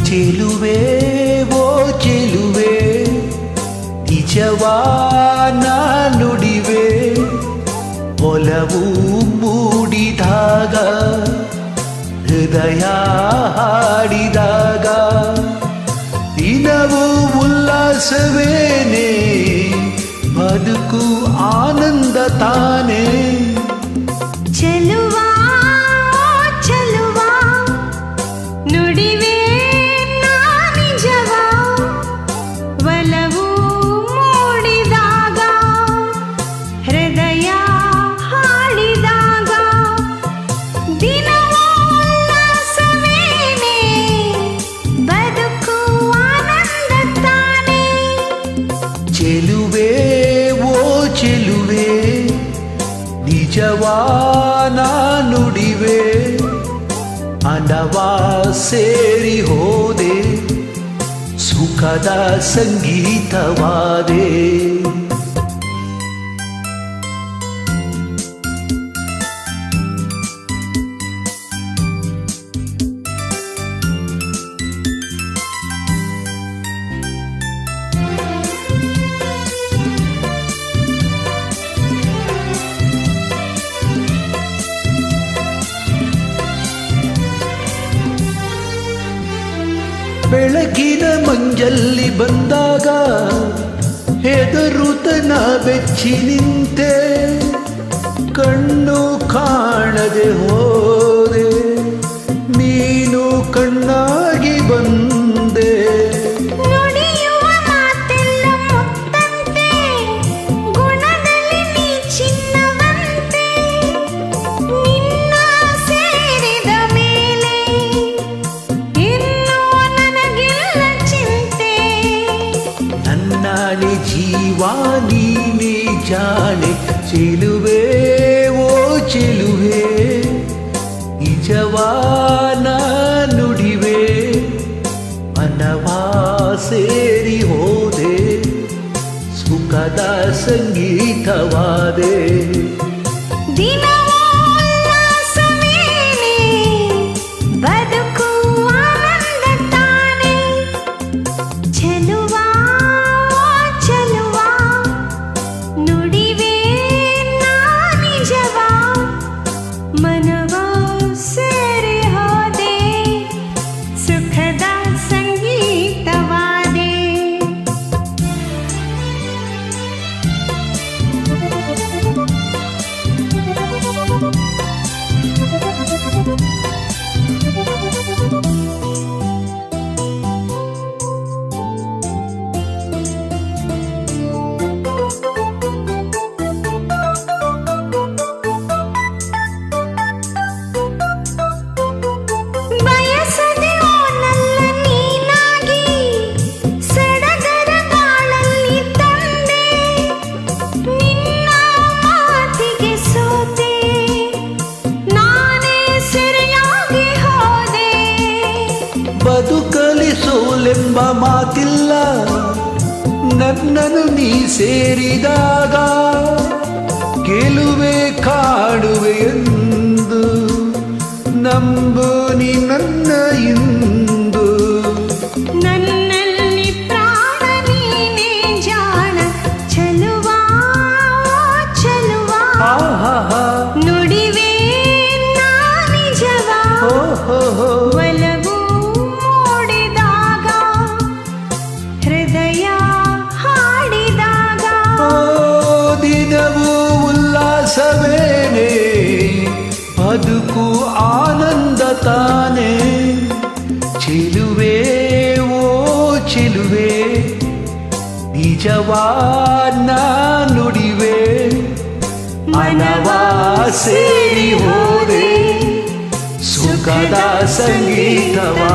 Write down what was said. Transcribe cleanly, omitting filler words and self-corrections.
ಚೆಲುವೆ ಓ ಚೆಲುವೆ ನಿಜವಾನ ನುಡಿವೆ ಒಲವು ಮೂಡಿದಾಗ ಹೃದಯ ಹಾಡಿದಾಗ ದಿನವೂ ಉಲ್ಲಾಸವೇನೆ ಬದುಕು ಆನಂದ ತಾನೇ ಚೆಲುವಾ ಚೆಲುವಾ ನುಡಿವೆ ನಾ ನಿಜವಾ ಒಲವು ಮೂಡಿದಾಗ ಹೃದಯ ಹಾಡಿದಾಗ ದಿನವೂ ಉಲ್ಲಾಸವೇನೆ ಬದುಕು ಆನಂದ ತಾನೇ ಚೆಲುವೆ ಓ ಚೆಲುವೆ ನಿಜವಾನ ನುಡಿವೆ ಅನವಾ ಸೇರಿ ಹೋದೆ ಸುಖದ ಸಂಗೀತವಾದೆ ಬೆಳಕಿನ ಮಂಜಲ್ಲಿ ಬಂದಾಗ ಹೆದರುತನ ಬೆಚ್ಚಿ ನಿಂತೆ ಕಣ್ಣು ಕಾಣದೆ ಹೋದೆ ನೀನು ಕಣ್ಣಾಗಿ ಬಂದೆ ನುಡಿಯುವ ಮಾತೆಲ್ಲ ಮುತ್ತಂತೆ ಗುಣದಲ್ಲಿ ನೀ ಚಿನ್ನವಂತೆ ನಿನ್ನ ಸೇರಿದ ಮೇಲೆ ಇನ್ನೂ ನನಗಿಲ್ಲ ಚಿಂತೆ ನನ್ನಾಣೆ ಜೀವ ನೀನೇ ಜಾಣೆ ಚೆಲುವೆ ಓ ಚೆಲುವೆ ನಿಜವಾನ ನುಡಿವೆ ಮನವಾ ಸೇರಿ ಹೋದೆ ಸುಖದ ಸಂಗೀತವಾದೆ ದಿನವೂ ಉಲ್ಲಾಸವೇನೆ ಬದುಕು ಆನಂದ ತಾನೇ ಚೆಲುವಾ ಚೆಲುವಾ ನುಡಿವೆ ನಾ ನಿಜವಾ ಮನವ ಸೇರಿ ಹೋದೆ ಸುಖದ ಸಂಗೀತವಾದೆ ಬಯಸದೆ ಓನಲ್ಲ ನೀನಾಗಿ ಸಡಗರ ಬಾಳಲ್ಲಿ ತಂದೆ ನಿನ್ನ ಮಾತಿಗೆ ಸೋತೆ ನಾನೇ ಸೆರೆಯಾಗಿ ಹೋದೆ ಬದುಕಲಿ ಸೋಲೆಂಬ ಮಾತಿಲ್ಲ ನನ್ನನ್ನು ನೀ ಸೇರಿದಾಗ ಗೆಲುವೆ ಕಾಡುವೆ ಎಂದು ನಂಬು ನೀ ನನ್ನ ಇಂದು ನನ್ನಲ್ಲಿ ಪ್ರಾಣ ನೀನೇ ಜಾಣ ಚೆಲುವಾ ಚೆಲುವಾ ಆಹಾ ನುಡಿವೆ ನಾ ನಿಜವಾ ಓಹೋ ಒಲವು ಮೂಡಿದಾಗ ಹೃದಯ ಹಾಡಿದಾಗ ದಿನವೂ ಉಲ್ಲಾಸವೇನೆ ಬದುಕು ಆನಂದ ತಾನೇ ಚೆಲುವೆ ಓ ಚೆಲುವೆ ನಿಜವಾನ ನುಡಿವೆ ಮನವಾ ಸೇರಿ ಹೋದೆ ಸುಖದ ಸಂಗೀತವಾ